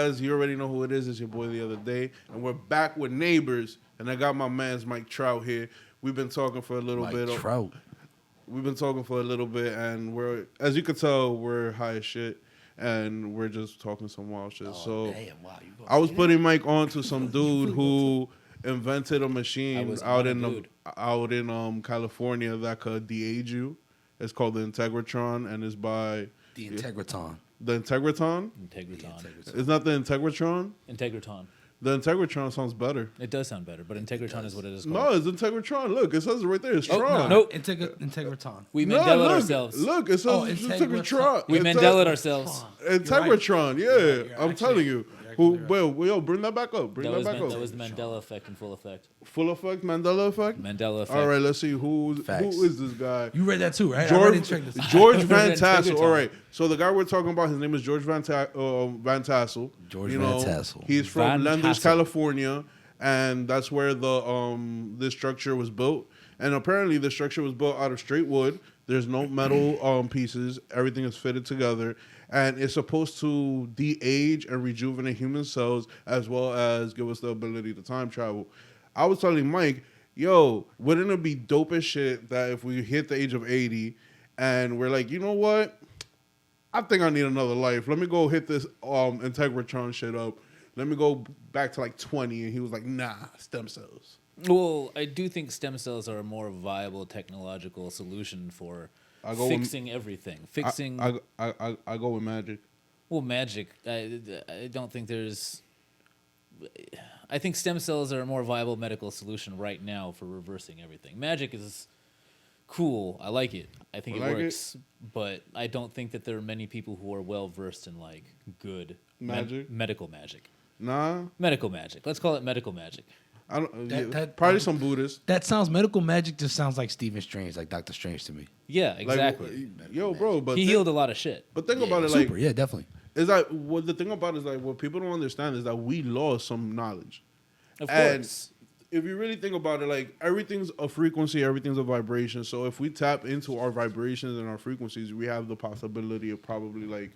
guys? You already know who it is. It's your boy the other day. And we're back with Neighbors. And I got my man's Mike Trout here. We've been talking for a little bit. Trout. We've been talking for a little bit. And we're, as you can tell, we're high as shit. And we're just talking some wild shit. Damn, wow, I was putting Mike on to some dude who invented a machine out in California that could de-age you. It's called the Integratron, and it's by... The Integratron. The Integratron? Integratron. It's not the Integratron? Integratron. The Integratron sounds better. It does sound better, but Integratron is what it is called. No, it's Integratron. Look, it says it right there. It's Tron. No. Integratron. We Mandela ourselves. Look, it says Integratron. We Mandela ourselves. Integratron, yeah. I'm telling you. Yo, bring that back up. That was the Mandela effect in full effect. Full effect? Mandela effect? Mandela effect. All right, let's see. Who is this guy? You read that too, right? George Van Tassel. All right. So the guy we're talking about, his name is George Van Tassel. Van Tassel. He's from Lenders, California, and that's where the this structure was built. And apparently, the structure was built out of straight wood. There's no metal pieces. Everything is fitted together. And it's supposed to de-age and rejuvenate human cells as well as give us the ability to time travel. I was telling Mike, yo, wouldn't it be dope as shit that if we hit the age of 80 and we're like, you know what? I think I need another life. Let me go hit this Integratron shit up. Let me go back to like 20. And he was like, nah, stem cells. Well, I do think stem cells are a more viable technological solution for fixing everything. I go with magic. Well, magic. I don't think there's. I think stem cells are a more viable medical solution right now for reversing everything. Magic is cool. I like it. I think it works. But I don't think that there are many people who are well versed in like good medical magic. Nah. Medical magic. Let's call it medical magic. I don't. Probably some Buddhists. That sounds medical magic. Just sounds like Stephen Strange, like Doctor Strange to me. Yeah, exactly. Like, yo, bro, but he healed a lot of shit. But think about it, super, yeah, definitely. Is that what the thing about it is like what people don't understand is that we lost some knowledge. Of course. If you really think about it, like everything's a frequency, everything's a vibration. So if we tap into our vibrations and our frequencies, we have the possibility of probably like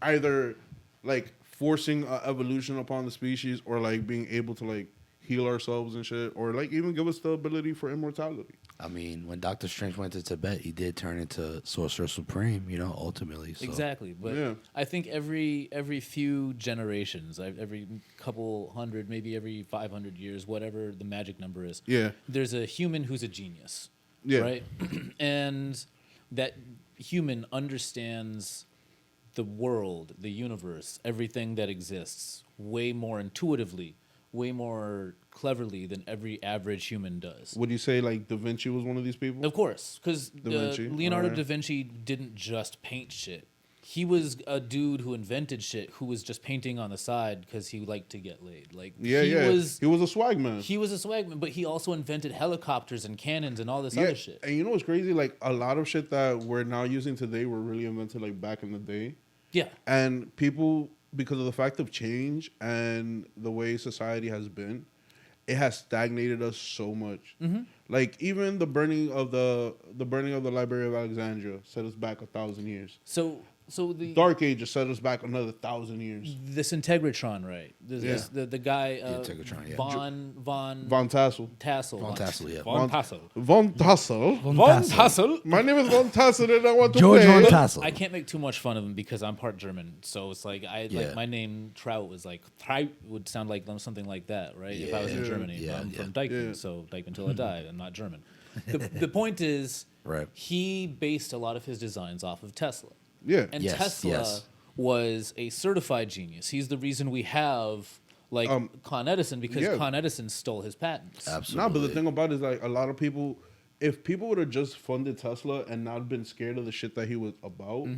either like forcing evolution upon the species or like being able to like heal ourselves and shit, or like even give us the ability for immortality. I mean, when Doctor Strange went to Tibet, he did turn into Sorcerer Supreme, ultimately. So. Exactly, but I think every few generations, every couple hundred, maybe every 500 years, whatever the magic number is, there's a human who's a genius, right? And that human understands the world, the universe, everything that exists way more intuitively, way more cleverly than every average human does. Would you say like Da Vinci was one of these people? Of course, because Leonardo da Vinci didn't just paint shit. He was a dude who invented shit who was just painting on the side because he liked to get laid. Like he was a swag man. He was a swag man, but he also invented helicopters and cannons and all this other shit. And you know what's crazy? Like a lot of shit that we're now using today were really invented like back in the day. Yeah. And people, because of the fact of change and the way society has been, it has stagnated us so much. Mm-hmm. Like even the burning of the Library of Alexandria set us back 1,000 years. So the Dark Ages set us back another 1,000 years. This Integratron, right? The guy Von Tassel. Von Tassel. My name is Von Tassel, and I want to George play. Von Tassel. I can't make too much fun of him because I'm part German, so it's like like my name Trout was like Trout would sound like something like that, right? If I was in Germany, I'm from Dykeman, so Dykeman till I die. I'm not German. The point is, he based a lot of his designs off of Tesla. Yeah. And Tesla was a certified genius. He's the reason we have like Con Edison because Con Edison stole his patents. Absolutely. No, but the thing about it is like a lot of people, if people would have just funded Tesla and not been scared of the shit that he was about,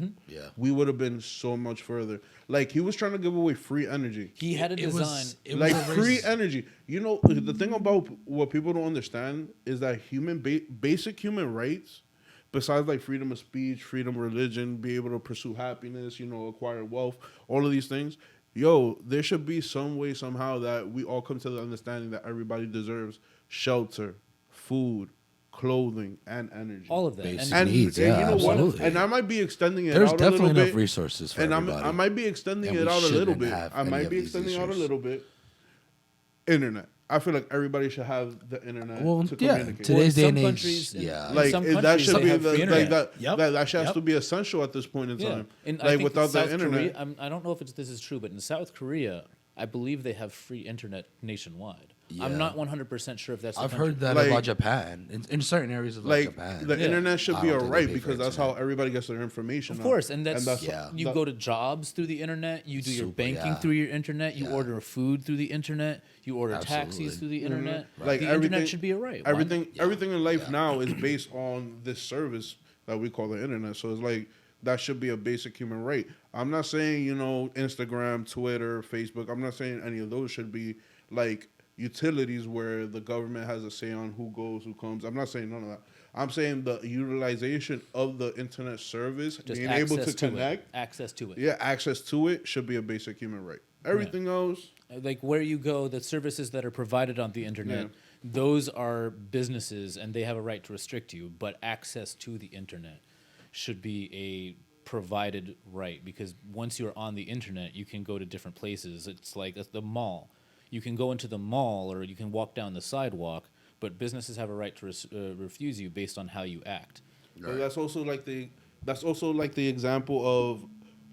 we would have been so much further. Like he was trying to give away free energy. He had a design. Like free energy. You know, the thing about what people don't understand is that basic human rights, besides like freedom of speech, freedom of religion, be able to pursue happiness, acquire wealth, all of these things, there should be some way, somehow that we all come to the understanding that everybody deserves shelter, food, clothing, and energy. All of that. Basic And needs, and yeah, you know absolutely. what? And I might be extending it There's out a little definitely bit. enough resources for And everybody. I might be extending And it we out a little shouldn't bit. have I any might of be these extending it out a issues. little bit. Internet. I feel like everybody should have the internet Well, to yeah, communicate. today's day some and age, countries- yeah. Like some that countries, should they be have free internet. that has to be essential at this point in time. And I Like think without South the internet, Korea, I don't know if this is true, but in South Korea, I believe they have free internet nationwide. Yeah. I'm not 100% sure if that's. I've the heard that Like- about Japan. In certain areas of like Japan. the Yeah. internet should I be don't a think they right pay for because that's how internet. everybody gets their information. Of now. course, and that's Yeah. you go to jobs through the internet. You do your Super, banking yeah. through your internet. You Yeah. order food through the internet. You order Absolutely. taxis through the internet. Like the everything internet should be a right. Why not? Everything in life now is based on this service that we call the internet. So it's like that should be a basic human right. I'm not saying, Instagram, Twitter, Facebook. I'm not saying any of those should be like utilities where the government has a say on who goes, who comes. I'm not saying none of that. I'm saying the utilization of the internet service, Just being able to access to connect, it. Access to it. yeah, access to it should be a basic human right. Everything else, Like where you go, the services that are provided on the internet, those are businesses and they have a right to restrict you, but access to the internet should be a provided right because once you're on the internet, you can go to different places. It's like the mall. You can go into the mall or you can walk down the sidewalk, but businesses have a right to refuse you based on how you act. but that's also like the example of,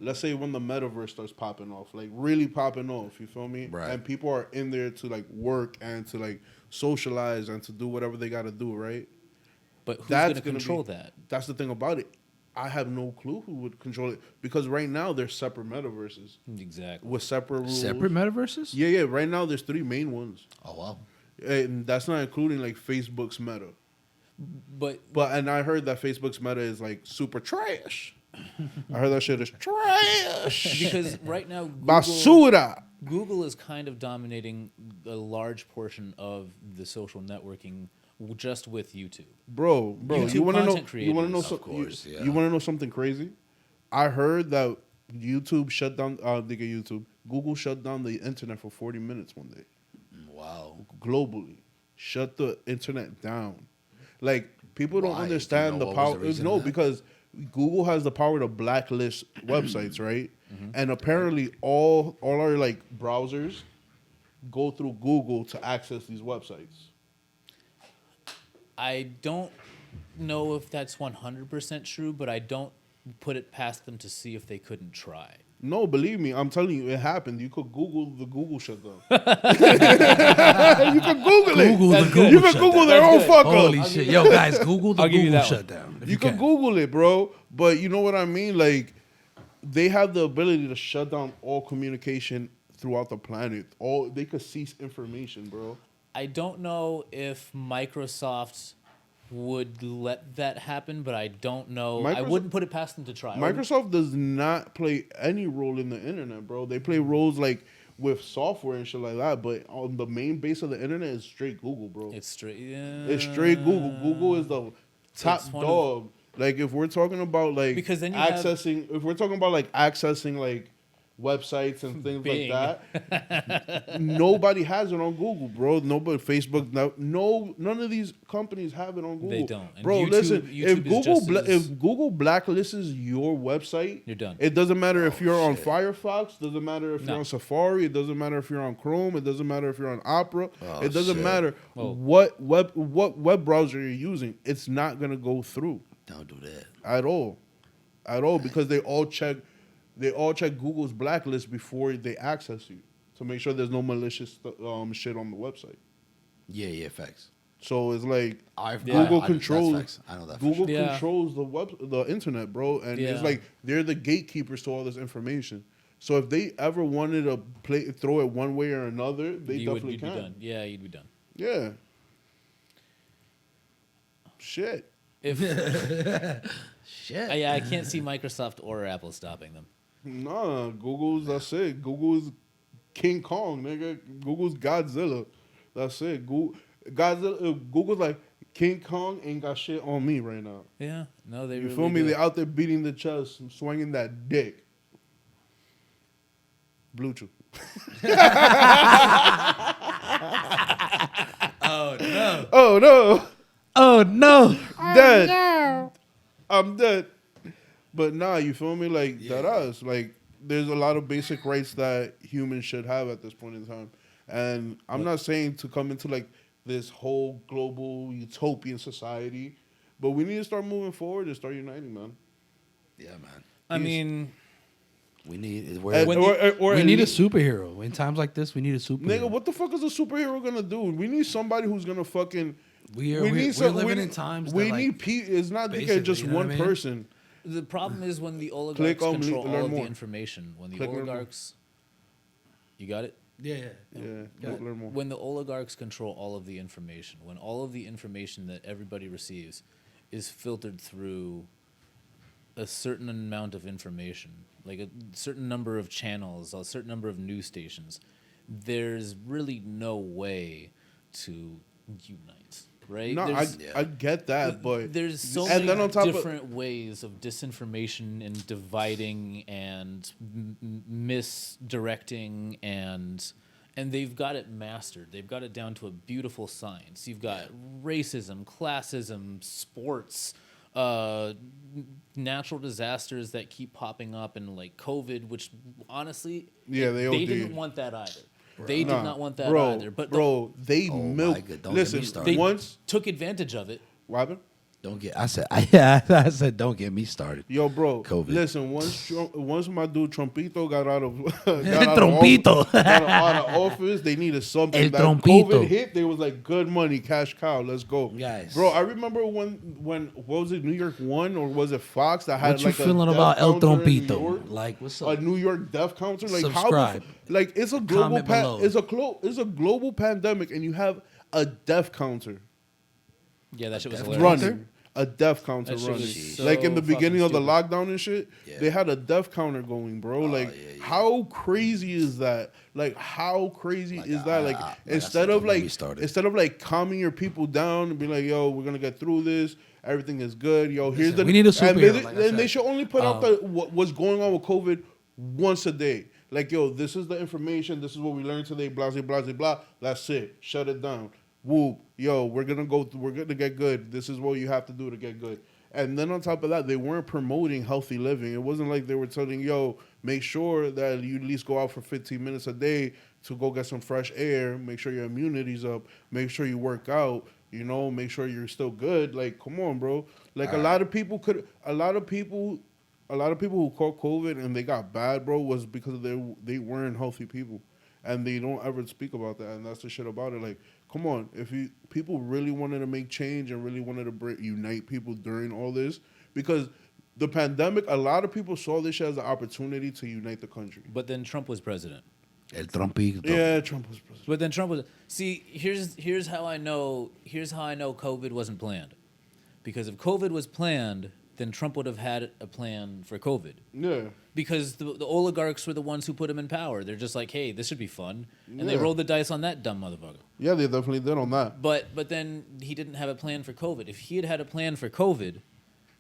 let's say when the metaverse starts popping off, like really popping off, you feel me? Right. And people are in there to like work and to like socialize and to do whatever they got to do, right? But who's That's going to gonna control be- that? That's the thing about it. I have no clue who would control it because right now there's separate metaverses Exactly. with separate rules. Separate metaverses? Yeah. Right now there's 3 main ones, Oh, wow. and that's not including like Facebook's Meta. But And I heard that Facebook's Meta is like super trash. I heard that shit is trash. because right now Basura. Google is kind of dominating a large portion of the social networking just with YouTube. Bro, YouTube you want to know? content You want to know? creators, of course, yeah. You want to know something crazy? I heard that YouTube shut down. Google shut down the internet for 40 minutes one day. Wow. Globally, shut the internet down. Like people don't Why? understand Do you the know what was power. the reason No, of that? because Google has the power to blacklist websites, right? And apparently, all our like browsers go through Google to access these websites. I don't know if that's 100% true, but I don't put it past them to see if they couldn't try. No, believe me, I'm telling you, it happened. You could Google the Google shutdown. You could Google it. Google That's the good. You Google could Google shutdown. their own good. fuck Holy up. shit. Yo, guys, Google the I'll give you Google that one. shutdown. if You could can. Google it, bro. But you know what I mean? Like, they have the ability to shut down all communication throughout the planet. They could cease information, bro. I don't know if Microsoft would let that happen, but I don't know. I Microsoft- wouldn't put it past them to try. Microsoft does not play any role in the internet, bro. They play roles like with software and shit like that, but on the main base of the internet is straight Google, bro. It's straight. It's straight Google. Google is the top It's one of- dog. Like if we're talking about like Because then you have- if we're talking about like accessing like websites and things Bing. like that, nobody has it on Google, bro. Nobody, Facebook, none of these companies have it on Google. They don't. And Bro, YouTube- listen, if YouTube is just as- if Google blacklists your website, You're done. It doesn't matter if you're on shit. Firefox. Doesn't matter if No. you're on Safari. It doesn't matter if you're on Chrome. It doesn't matter if you're on Opera. Oh, it doesn't shit. matter Oh. what web browser you're using. It's not gonna go through Don't do that. at all, because they all check Google's blacklist before they access you to make sure there's no malicious shit on the website. Yeah, facts. So it's like Google controls. That's facts. I know that. Google Yeah. controls the internet, bro, and it's Yeah. like they're the gatekeepers to all this information. So if they ever wanted to throw it one way or another, they definitely you'd can. be done. Yeah, you'd be done. Yeah. Shit. If Shit. I can't see Microsoft or Apple stopping them. Nah, that's it. Google's King Kong, nigga. Google's Godzilla. That's it. Google's like, King Kong ain't got shit on me right now. Yeah, no, they You really feel me? do. They out there beating the chest, swinging that dick. Bluetooth. Oh, no. Oh no! Oh no. Dead. I'm dead. But nah, you feel me? Like that us. Like there's a lot of basic rights that humans should have at this point in time. And I'm not saying to come into like this whole global utopian society, but we need to start moving forward and start uniting, man. Yeah, man. I mean, we need we need a superhero. In times like this, we need a superhero. Nigga, what the fuck is a superhero gonna do? We need somebody who's gonna fucking. We're living in times. We need people. It's not just one person. The problem is when the oligarchs control all of the information. When the oligarchs, you got it. Yeah. Learn more. When the oligarchs control all of the information, when all of the information that everybody receives is filtered through a certain amount of information, like a certain number of channels, a certain number of news stations, there's really no way to unite, right? No, I get that, but there's so many different ways of disinformation and dividing and misdirecting, and they've got it mastered. They've got it down to a beautiful science. You've got racism, classism, sports, natural disasters that keep popping up, and like COVID, which honestly, they didn't want that either. They did not want that either. But they milked. Listen, they took advantage of it. What happened? I said, don't get me started. Yo, bro. COVID. Listen, once my dude Trumpito got out of office, they needed something. El that Trumpito. COVID hit, they was like, good money, cash cow, let's go. Guys. Bro, I remember when what was it, New York One or was it Fox that had what you like feeling a about El counter in New Trumpito? York? Like, what's up? A New York death counter? Like Subscribe. like it's a global Comment below. it's a global pandemic, and you have a death counter. Yeah, that shit was hilarious. Running. A death counter running. So like in the beginning of the stupid. lockdown and shit, they had a death counter going, bro. How crazy is that? Like, how crazy is that? Like, instead of calming your people down and be like, yo, we're gonna get through this. Everything is good. Yo, we need a superhero. And they should only put out what's going on with COVID once a day. Like, yo, this is the information. This is what we learned today. Blah, blah, blah, blah. That's it. Shut it down. Whoop. Yo, we're gonna get good. This is what you have to do to get good. And then on top of that, they weren't promoting healthy living. It wasn't like they were telling, yo, make sure that you at least go out for 15 minutes a day to go get some fresh air. Make sure your immunity's up. Make sure you work out. You know, make sure you're still good. Like, come on, bro. Like a lot of people who caught COVID and they got bad, bro, was because they weren't healthy people. And they don't ever speak about that. And that's the shit about it. Like, come on. If people really wanted to make change and really wanted to unite people during all this, because the pandemic, a lot of people saw this as an opportunity to unite the country. But then Trump was president. El Trumpito. Yeah, Trump was president. But then Trump was. See, here's how I know COVID wasn't planned. Because if COVID was planned, then Trump would have had a plan for COVID. Yeah. Because the oligarchs were the ones who put him in power. They're just like, hey, this should be fun. And they rolled the dice on that dumb motherfucker. Yeah, they definitely did on that. But then he didn't have a plan for COVID. If he had a plan for COVID,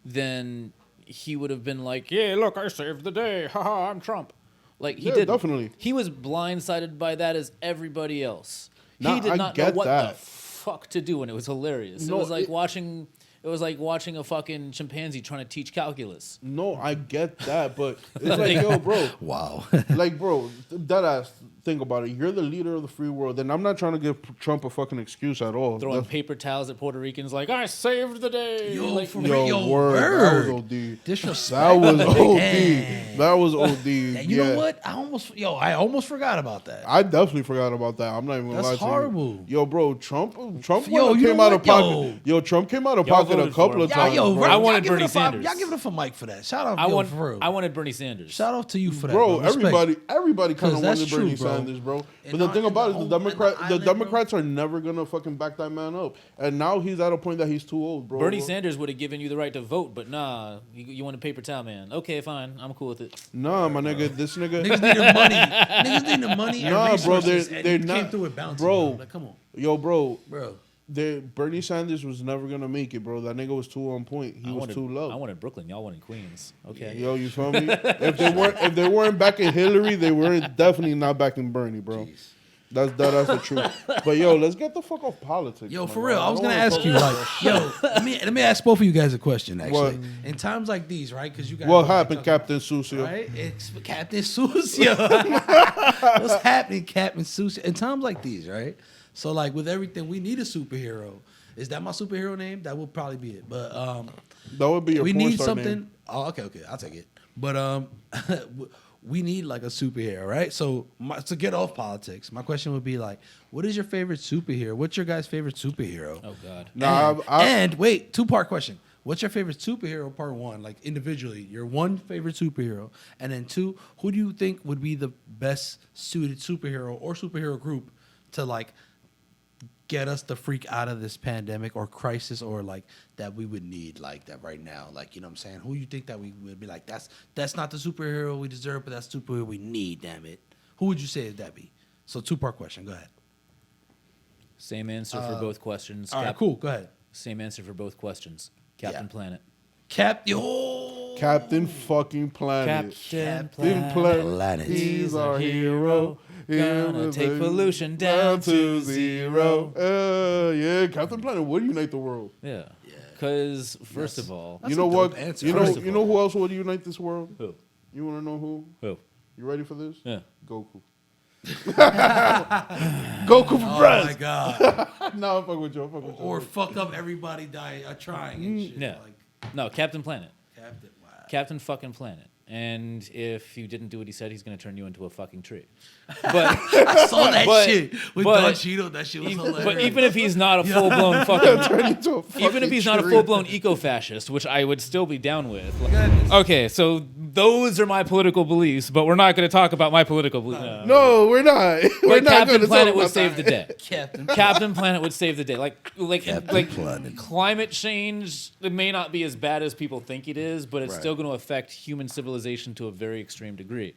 then he would have been like, yeah, look, I saved the day. Haha, I'm Trump. Like, he did. Definitely. He was blindsided by that as everybody else. Nah, He did not know what that. the fuck to do, and it was hilarious. No, it was like watching a fucking chimpanzee trying to teach calculus. No, I get that, but it's like, yo, bro. Wow. Like, bro, that ass, think about it. You're the leader of the free world, and I'm not trying to give Trump a fucking excuse at all. Throwing paper towels at Puerto Ricans like, I saved the day. Yo, like, for real. Yo, word. That was OD. Disrespect. That was OD. Damn. That was OD. You know what? I almost forgot about that. I definitely forgot about that. I'm not even gonna lie That's to horrible. you. Yo, bro, Trump Yo, came out of pocket. Yo, Trump came out of pocket a couple of times. Yo, bro. I wanted Bernie Sanders. Y'all give it up for Mike for that. Shout out for real. I wanted Bernie Sanders. Shout out to you for that, Bro, Respect. everybody kind of 'Cause that's wanted true, Bernie bro. Sanders, bro. But In the our- thing in about the it, the whole- in the Democrats are never gonna fucking back that man up. And now he's at a point that he's too old, bro. Bernie Sanders would have given you the right to vote, but nah, you want a paper towel man. Okay, fine. I'm cool with it. Nah, my nigga, this nigga. Niggas needed money. Niggas needed money and Nah, bro, resources, they're and he not. came through with bounty. Bro, Like, come on. Yo, bro. Bro. Bernie Sanders was never gonna make it, bro. That nigga was too on point. He was too low. I wanted Brooklyn. Y'all wanted Queens. Okay. Yo, you feel me? If they weren't backing Hillary, they weren't definitely not backing Bernie, bro. Jeez. That's the truth. But yo, let's get the fuck off politics. Yo, man. for real, I was don't gonna wanna ask you, talk like, yo, let me ask both of you guys a question. Actually, What? in times like these, right? Because you guys, What are, like, happened, talking Captain Sucio? Right? It's Captain Sucio. What's happening, Captain Sucio? In times like these, right? So, like, with everything, we need a superhero. Is that my superhero name? That will probably be it. But That would be your we porn need star something. name. Oh, okay, I'll take it. But we need like a superhero, right? So to get off politics, my question would be like, what is your favorite superhero? What's your guys' favorite superhero? Oh God. Nah, And wait, 2-part question. What's your favorite superhero? Part one, like individually, your one favorite superhero, and then 2, who do you think would be the best suited superhero or superhero group to like get us the freak out of this pandemic or crisis, or like that we would need like that right now? Like, you know what I'm saying? Who you think that we would be like, that's not the superhero we deserve, but that's the superhero we need, damn it. Who would you say that be? So 2-part question. Go ahead. Same answer for both questions. All right, cool. Go ahead. Same answer for both questions. Captain Planet. Captain fucking Planet. Captain Planet. He's our hero. Gonna take pollution down to zero. Yeah, Captain Planet would unite the world. Yeah. Because first of all, You know what? answer. You First know of you know who else would unite this world? who? You want to know who? Who? You ready for this? Yeah. Goku. Goku for Oh my breast. God. No, I'm fucking with you. I'm fucking with you. Or fuck up everybody trying and shit. Yeah. Like, No, Captain Planet. Captain, wow. Captain fucking Planet. And if you didn't do what he said, he's gonna turn you into a fucking tree. But I saw that But- shit with but- Don Cheeto. That shit was hilarious. but even if he's not a full blown fucking Turn into a even if fucking he's not a tree. full blown eco fascist, which I would still be down with. Goodness. Okay, so those are my political beliefs, but we're not going to talk about my political beliefs. No, we're not. We're But not Captain gonna Planet talk would about save that. the day. Captain. Captain Planet would save the day. Like Planet. climate change, it may not be as bad as people think it is, but it's Right. still going to affect human civilization to a very extreme degree.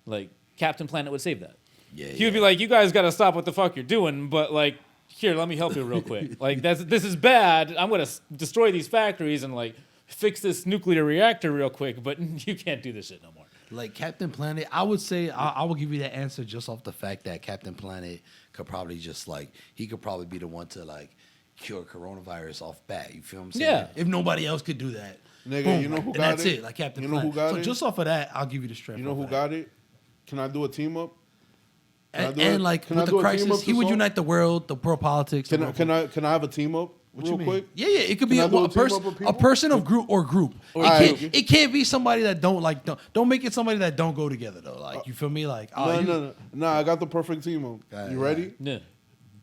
Like Captain Planet would save that. Yeah, He would be like, "You guys got to stop what the fuck you're doing," but like, here, let me help you real quick. Like, this is bad. I'm gonna destroy these factories and like fix this nuclear reactor real quick, but you can't do this shit no more. Like Captain Planet, I would say I will give you that answer just off the fact that Captain Planet could probably just like he could probably be the one to like cure coronavirus off bat. You feel what I'm saying? Yeah. If nobody else could do that, Nigga, boom, you know who and got that's it? it. Like Captain You know Planet. who got so it? just off of that, I'll give you the strength. You know off who of got it? Can I do a team up? And like can I with do the a team up crisis, to he would solve? unite the world, the world politics. Can the I world- can I have a team up What real you mean? quick? Yeah, it could be Can I a, do a a team person, up with a people? person of group or group. Alright. It can't be somebody that don't make it somebody that don't go together though. Like you feel me? Like No. I got the perfect team up. Got it, You ready? Yeah.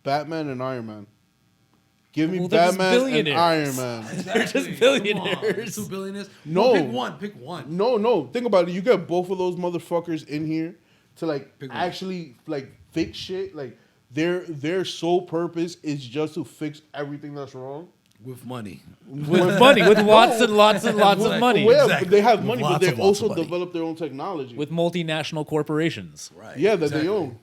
Batman and Iron Man. Give me Well, they're just Batman and billionaires. Iron Man. They're just billionaires. 2 billionaires. No. Pick one. No. Think about it. You get both of those motherfuckers in here to like Pick one. actually like fix shit. Like their sole purpose is just to fix everything that's wrong. With money. With money, with lots and lots and lots of money. Well, Exactly. but they have With money, but lots they of lots of also money. develop their own technology. With multinational corporations. Right. yeah, that exactly. they own.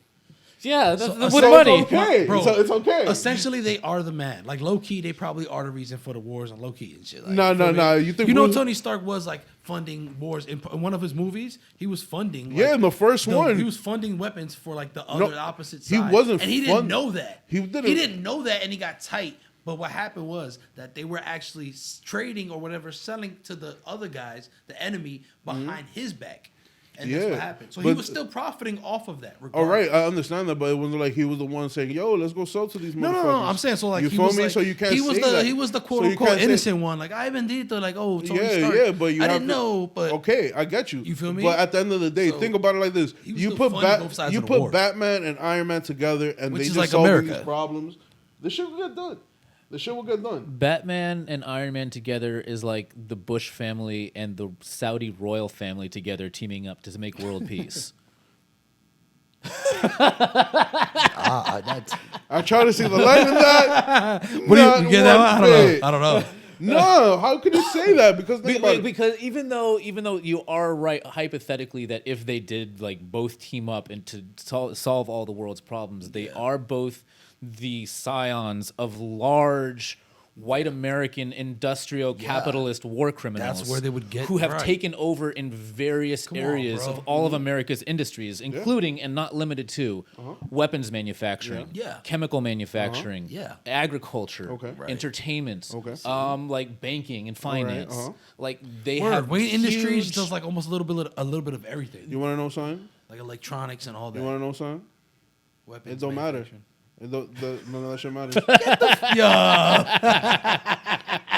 Yeah, that's, with so money. It's okay. Bro, it's okay. Essentially, they are the man. Like low key, they probably are the reason for the wars and low key and shit. Like, No. you feel me? You think you know Bruce- Tony Stark was like funding wars in one of his movies? He was funding. Yeah, like, in the first one. he was funding weapons for like the No, other opposite he side. wasn't and he didn't fund- know that. He didn't- He didn't know that, and he got tight. But what happened was that they were actually trading or whatever, selling to the other guys, the enemy, behind his back. And that's Yeah, what happened. So he but- was still profiting off of that. All right, regardless. I understand that, but it wasn't like he was the one saying, "Yo, let's go sell to these motherfuckers." No. I'm saying so like you he feel was me? like, So you can't. he was say the that. he was the So quote you unquote can't say- innocent one. Like I bendito, like oh Tony Yeah, Stark. yeah, but you I have didn't to- know, but Okay, I get you. You feel me? But at the end of the day, So, think about it like this: he was you still put funding both sides you of the put war. Batman and Iron Man together, and Which they is just like solving America. these problems. The shit will get done. The shit will get done. Batman and Iron Man together is like the Bush family and the Saudi royal family together teaming up to make world peace. that's, I try to see the light in that. what do you get that one? I don't know. No, how could you say that? Because think about it. Because even though you are right hypothetically that if they did like both team up and to solve all the world's problems, they are both the scions of large white American industrial capitalist war criminals. That's where they would get who have right. taken over in various areas bro. of all of America's industries, including and not limited to weapons manufacturing, chemical manufacturing, agriculture, entertainment, like banking and finance. Like they have Weight industries huge- does like almost a little bit of everything. You want to know something? Like electronics and all that. You want to know something? Weapons It don't matter. manufacturing. None of that shit matters.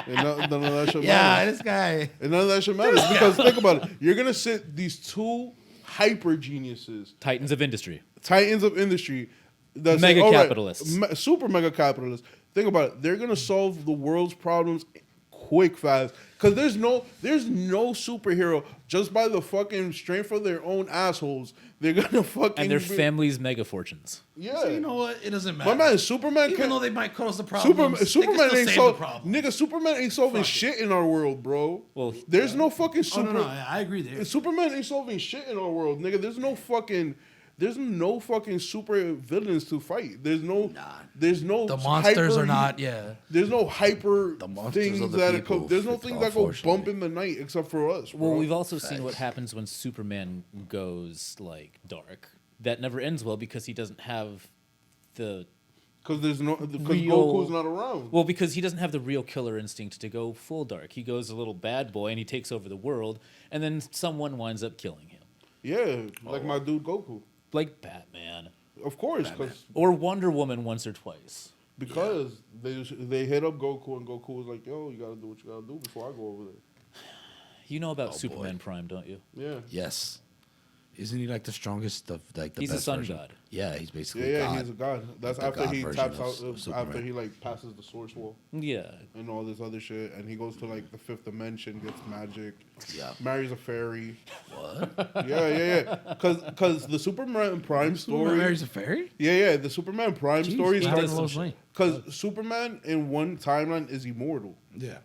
None of that shit matters. This guy. And none of that shit matters because think about it. You're gonna sit these two hyper geniuses, titans of industry. titans of industry, that Mega say, all right, capitalists. super mega capitalists. Think about it. They're gonna solve the world's problems quick, fast. Because there's no superhero just by the fucking strength of their own assholes. They're gonna fucking And their families' mega fortunes. Yeah. So you know what? It doesn't matter. My man, Superman Even can't. though they might cause the problem. Superman ain't solving. problem. Nigga, Superman ain't solving shit in our world, bro. Well, there's no fucking Oh, super. no, I agree there. Superman ain't solving shit in our world, nigga. There's no fucking super villains to fight. There's no. The monsters are not. There's no hyper The monsters things are the that people, there's no things that go bump unfortunately. in the night except for us. Bro. Well, we've also seen what happens when Superman goes like dark. That never ends well because he doesn't have the because real- Goku's not around. well because he doesn't have the real killer instinct to go full dark. He goes a little bad boy and he takes over the world, and then someone winds up killing him, Yeah, like my dude Goku. like Batman Of course, because or Wonder Woman once or twice. they hit up Goku and Goku was like, "Yo, you gotta do what you gotta do before I go over there." You know about Superman Prime, don't you? Yeah. Yes. Isn't he like the strongest of like the He's a best sun version? god. Yeah, he's basically Yeah, God. he's a god. That's The after god he version taps out. of Superman. After he like passes the source wall Yeah. and all this other shit, and he goes to like the fifth dimension, gets magic, Yeah. marries a fairy. What? Yeah. Because the Superman Prime Superman story. marries a fairy? Yeah. The Superman Prime story is he Howard does and some Lois shit. Lane. because Superman in one timeline is immortal. Yeah.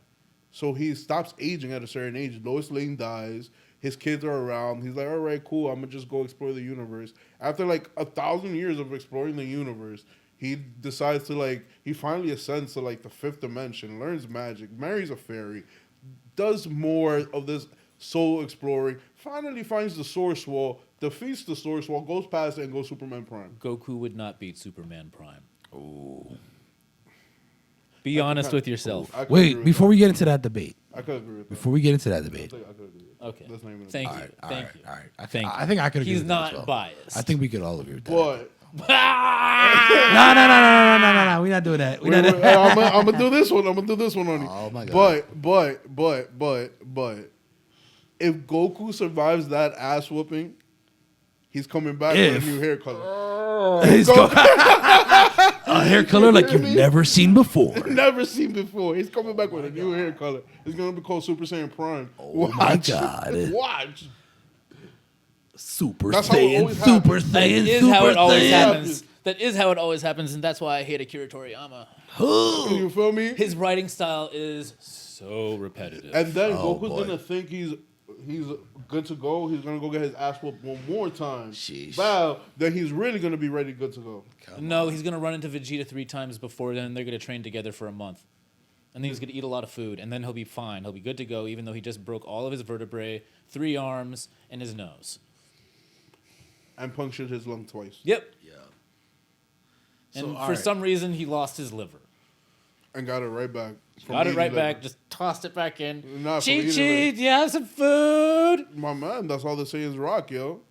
So he stops aging at a certain age. Lois Lane dies. His kids are around. He's like, all right, cool. I'm going to just go explore the universe. After like 1,000 years of exploring the universe, he decides to like, he finally ascends to like the fifth dimension, learns magic, marries a fairy, does more of this soul exploring, finally finds the source wall, defeats the source wall, goes past it, and goes Superman Prime. Goku would not beat Superman Prime. Ooh. Be honest with yourself. I could agree Wait, with before that. we get into that debate, I could agree with that. before we get into that debate, I could agree with that. Okay. That's not even a Thank debate. you. All Thank right, you. all right. Thank I think I could agree He's with that not as well. biased. I think we could all agree with that. But No. We're not doing that. We're not. I'm gonna do this one. I'm gonna do this one on you. Oh my God. But if Goku survives that ass whooping, he's coming back with If. a new hair color. He's got a hair color like you've never seen before. Never seen before. He's coming back with a new hair color. It's gonna be called Super Saiyan Prime. Oh my God. Watch. Super That's how it Saiyan, always Super happens. Saiyan, That is Super how it always Saiyan. happens. That is how it always happens, and that's why I hate Akira Toriyama. You feel me? His writing style is so repetitive. And then Oh, Goku's boy. gonna think he's good to go. He's gonna go get his ass whooped one more time. Sheesh. Wow. Then he's really gonna be ready, good to go. No, he's gonna run into Vegeta 3 times before then. They're gonna train together for a month, and then he's gonna eat a lot of food, and then he'll be fine. He'll be good to go, even though he just broke all of his vertebrae, 3 arms, and his nose. And punctured his lung twice. Yep. Yeah. And So, for all right. some reason, he lost his liver. And got it right back. from Got it eating right liver. back. Just tossed it back in. Nah, from Cheat eating sheet. liver. Do you have some food? My man, that's how the Saiyans rock, yo.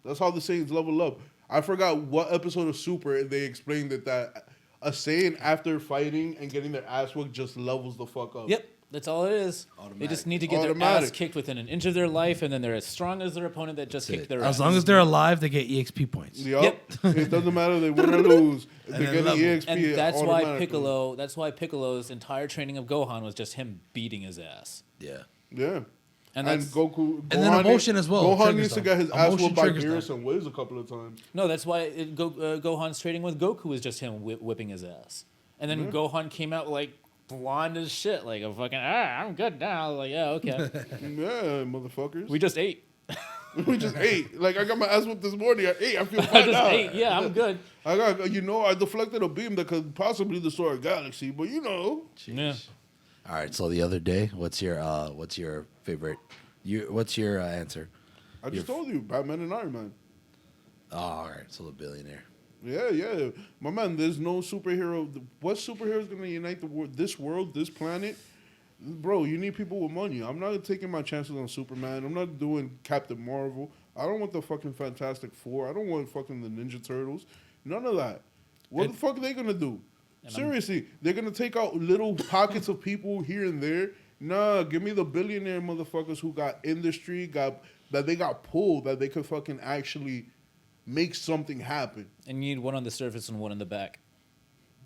That's how the Saiyans level up. I forgot what episode of Super they explained that a Saiyan after fighting and getting their ass whooped just levels the fuck up. Yep. That's all it is. They just need to get their ass Automatic. kicked within an inch of their life, and then they're as strong as their opponent that just kicked their ass. As long as they're alive, they get EXP points. Yep. It doesn't matter they win or lose. They're then getting level. EXP And that's why automatically. That's why Piccolo's entire training of Gohan was just him beating his ass. Yeah. Yeah. And And that's Goku. And then emotion as well Gohan triggers needs to them. get his ass Emotion whooped by triggers them. Beerus and Wiz a couple of times. no, that's why Gohan's training with Goku is just him whipping his ass. And then Gohan came out like blonde as shit, like a fucking I'm good now. Like yeah, okay, Yeah, motherfuckers. we just ate. We just ate. Like, I got my ass whipped this morning. I ate. I feel I fine just now. ate. Yeah, I'm good. I deflected a beam that could possibly destroy a galaxy, but Yeah. All right. So the other day, what's your favorite? What's your answer? I just told you, Batman and Iron Man. Oh, all right. So the billionaire. Yeah. My man, there's no superhero. What superhero is going to unite this world, this planet? Bro, you need people with money. I'm not taking my chances on Superman. I'm not doing Captain Marvel. I don't want the fucking Fantastic Four. I don't want fucking the Ninja Turtles. None of that. What the fuck are they going to do? Seriously, they're going to take out little pockets of people here and there? Nah, give me the billionaire motherfuckers who got industry, that they got pulled, that they could fucking actually make something happen. And you need one on the surface and one in the back.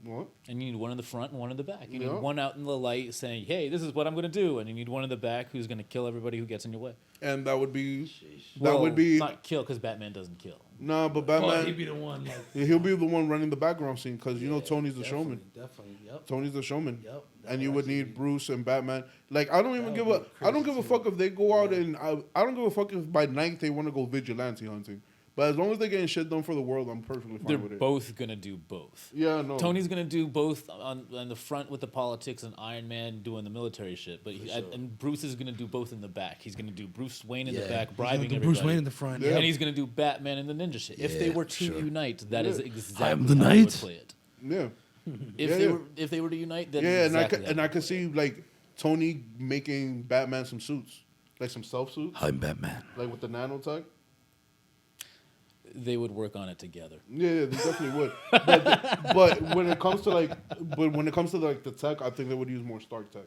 What? And you need one in the front and one in the back. You Yeah. need one out in the light saying, hey, this is what I'm going to do. And you need one in the back who's going to kill everybody who gets in your way. And that would be... Not kill, because Batman doesn't kill. Nah, but Batman... he'd be the one. Like, Yeah, he'll be the one running the background scene because Tony's the showman. Definitely. Yep. Tony's the showman. Yep. And you would need Bruce and Batman. Like, I don't even give a... I don't give a crazy fuck if they go out and... I don't give a fuck if by night they want to go vigilante hunting. But as long as they're getting shit done for the world, I'm perfectly fine They're with it. both going to do both. Yeah, no. Tony's going to do both on the front with the politics and Iron Man doing the military shit. But and Bruce is going to do both in the back. He's going to do Bruce Wayne in the back, bribing everybody. Bruce Wayne in the front. Yeah. And he's going to do Batman in the ninja shit. If they were to unite, that is exactly I'm the how they would knight. play it. Yeah. If they were to unite, then Yeah, exactly and I could see, like, Tony making Batman some suits. Like, some self-suits. I'm Batman. Like, with the nanotech. they would work on it together. Yeah, they definitely would. But when it comes to the tech, I think they would use more Stark tech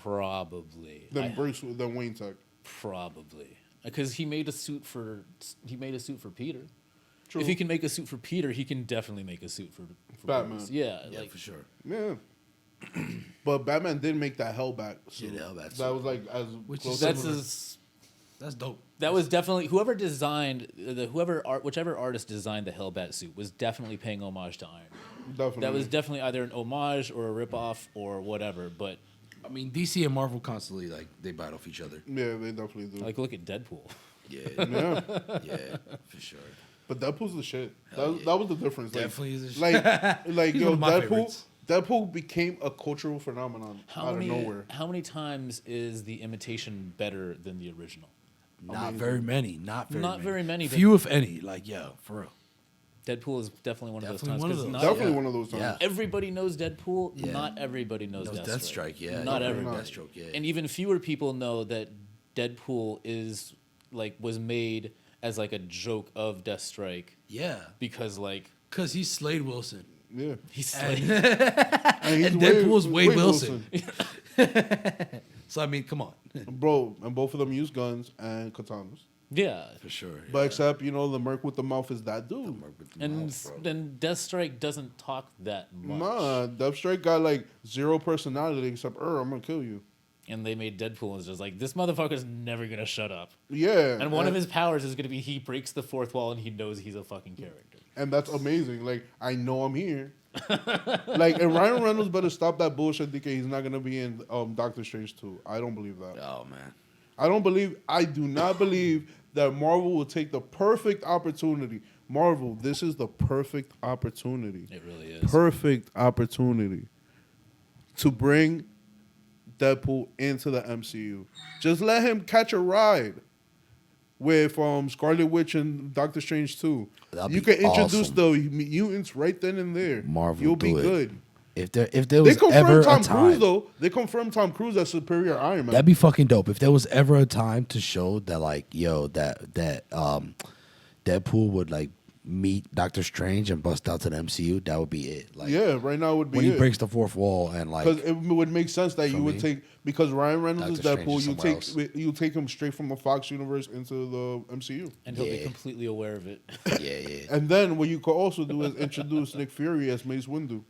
Probably. than Wayne tech. Probably. Because he made a suit for Peter. True. If he can make a suit for Peter, he can definitely make a suit for Batman. Bruce. Yeah, Yeah, like for sure. Yeah. But Batman did make that Hellbat suit. Yeah, the Hellbat That suit. was like as Which close is that's as dope. that was definitely whichever artist designed the Hellbat suit was definitely paying homage to Iron Man. definitely. That was definitely either an homage or a ripoff or whatever. But I mean, DC and Marvel constantly like they bite off each other. Yeah, they definitely do. like, look at Deadpool. Yeah, yeah. yeah, for sure. But Deadpool's the shit. Hell That was the difference. Definitely is a shit. Like He's yo, one of my Deadpool. favorites. Deadpool became a cultural phenomenon out of nowhere. How many times is the imitation better than the original? Not very many. Not very many. but Few, if any. Like, yo, for real. Deadpool is definitely one of those times. Definitely one of 'cause those. not Definitely one of those times. Yeah. everybody knows Deadpool. Yeah. Not everybody knows Those Deathstrike. Deathstrike, yeah. Not yeah, everybody. Deathstroke, yeah. And even fewer people know that Deadpool was made as like a joke of Deathstrike Yeah. because like Because he's Slade Wilson. Yeah. he's And, like And, and Deadpool's Wade Wilson. So, I mean, come on. Bro, and both of them use guns and katanas. yeah. For sure. But except, the merc with the mouth is that dude. And then Deathstrike doesn't talk that much. Nah, Deathstrike got like zero personality except, I'm gonna kill you. And they made Deadpool and it's just like, this motherfucker's never gonna shut up. Yeah. And one of his powers is gonna be he breaks the fourth wall and he knows he's a fucking character. And that's amazing. Like, I know I'm here. Like, and Ryan Reynolds better stop that bullshit thinking he's not gonna be in Doctor Strange 2. I don't believe that. Oh man. I do not believe that Marvel will take the perfect opportunity. Marvel, this is the perfect opportunity. It really is. Perfect opportunity to bring Deadpool into the MCU. Just let him catch a ride with Scarlet Witch and Doctor Strange 2. That'd You be can introduce awesome. the mutants right then and there. Marvel, You'll be do it. good. If there They was ever confirmed Tom a time, Cruise though. They confirmed Tom Cruise as Superior Iron Man. that'd be fucking dope. If there was ever a time to show that, like, Deadpool would like meet Doctor Strange and bust out to the MCU, that would be it. Like, Yeah, right now would be when it. he breaks the fourth wall and like, Because it would make sense that you would me, take, because Ryan Reynolds is Doctor Strange Deadpool, is somewhere you take him straight from the Fox universe into the MCU. And he'll be Yeah. completely aware of it. yeah. And then what you could also do is introduce Nick Fury as Mace Windu.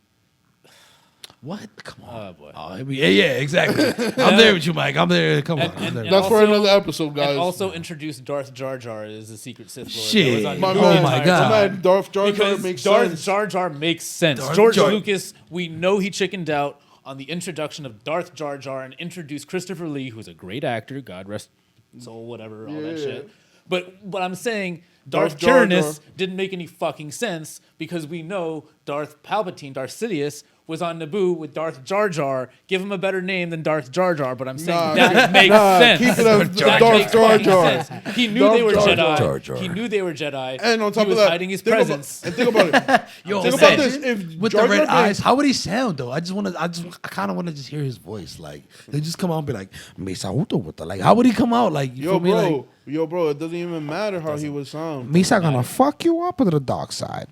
What? Come on. Oh boy. Oh, yeah, exactly. I'm there with you, Mike. I'm there. Come on. I'm and- there. and That's for also- another episode, guys. And also introduce Darth Jar Jar as the secret Sith Lord. Shit. That was my on man, the Oh my entire God. time. my man, Darth Jar Jar Because makes Darth sense. Jar Jar makes sense. Darth George Jar- Lucas, we know he chickened out on the introduction of Darth Jar Jar and introduced Christopher Lee, who's a great actor, God rest soul, whatever, all that Yeah. shit. But I'm saying Darth Darth Jar Jar. Tyrannus didn't make any fucking sense because we know Darth Palpatine, Darth Sidious, was on Naboo with Darth Jar Jar. Give him a better name than Darth Jar Jar, but I'm saying that makes sense. Keep it as That Darth makes Jar fucking Jar. sense. He knew Darth they were Jar Jedi. Jar Jar. He knew they were Jedi. And on top he of was that, hiding his think presence. think about it. Yo, Think about this. imagine If with Jar the Jar red eyes, Binks- how would he sound though? I kind of want to just hear his voice. Like they just come out and be like, "Me saludo with the," like, how would he come out? Like, you Yo, feel me? bro. Like, Yo, bro. It doesn't even matter how he would sound. Misa gonna fuck you up to the dark side.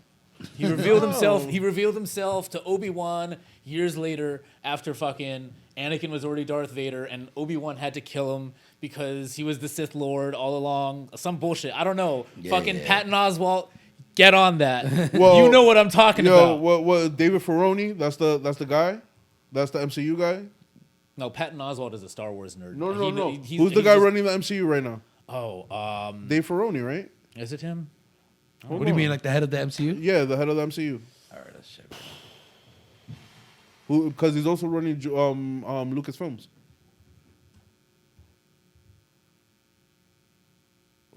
He revealed himself. He revealed himself to Obi-Wan years later after fucking Anakin was already Darth Vader, and Obi-Wan had to kill him because he was the Sith Lord all along. Some bullshit. I don't know. Fucking Patton Oswalt, get on that. Well, you know what I'm talking about. What David Filoni? That's the guy. That's the MCU guy. No, Patton Oswalt is a Star Wars nerd. No. He's- Who's the he guy just- running the MCU right now? Oh, Dave Filoni, right? is it him? What do you mean, like the head of the MCU? Yeah, the head of the MCU. All right, that's shit. Who? Because he's also running Lucasfilms.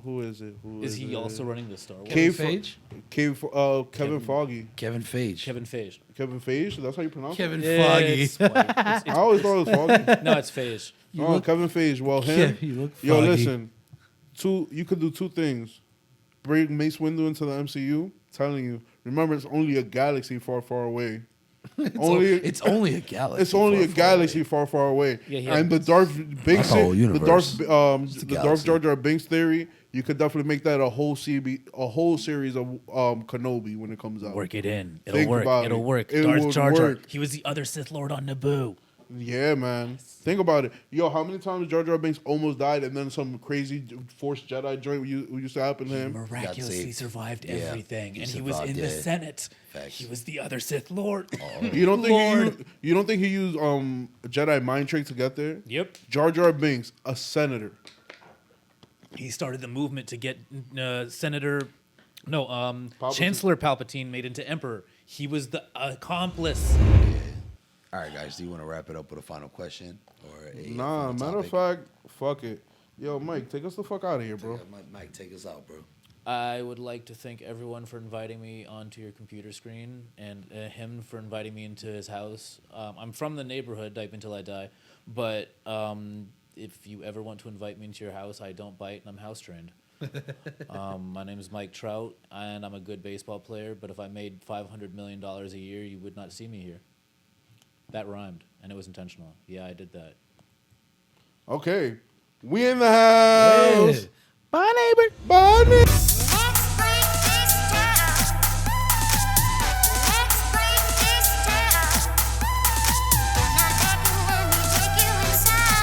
Who is it? Is he also running the Star Wars? Kevin Kevin Feige? Kevin Foggy. Kevin Feige. Kevin Feige. Kevin Feige? That's how you pronounce Kevin it? Foggy. It's white. I always thought it was Foggy. No, it's Feige. Kevin Feige. Well, him. Yeah, you look Yo, foggy. listen. You could do two things. Bring Mace Windu into the MCU. Telling you. Remember, it's only a galaxy far, far away. It's only a galaxy. It's only a far, far galaxy away. far, far away. Yeah, and the Darth Binks, the whole the universe. Darth a Darth Jar Jar Binks theory. You could definitely make that a whole series of Kenobi when it comes out. Work it in. Think It'll work. about It'll it. work. It Darth would Jar Jar. work. He was the other Sith Lord on Naboo. Yeah, man. Think about it. Yo, how many times Jar Jar Binks almost died, and then some crazy Force Jedi joint used to happen to him? Miraculously saved. survived Yeah, everything, he and he was survived, in the yeah. Senate. Facts. He was the other Sith Lord. You don't think Lord. you don't think he used Jedi mind trick to get there? Yep. Jar Jar Binks, a senator. He started the movement to get Chancellor Palpatine made into Emperor. He was the accomplice. All right, guys. Do you want to wrap it up with a final question or a Nah, final matter of topic? fact, fuck it. Yo, Mike, take us the fuck out of here, bro. Mike, take us out, bro. I would like to thank everyone for inviting me onto your computer screen and him for inviting me into his house. I'm from the neighborhood, type until I die. But if you ever want to invite me into your house, I don't bite and I'm house trained. My name is Mike Trout and I'm a good baseball player. But if I made $500 million a year, you would not see me here. That rhymed and it was intentional. Yeah, I did that. Okay. We in the house. Yeah. Bye, neighbor. Bye, neighbor.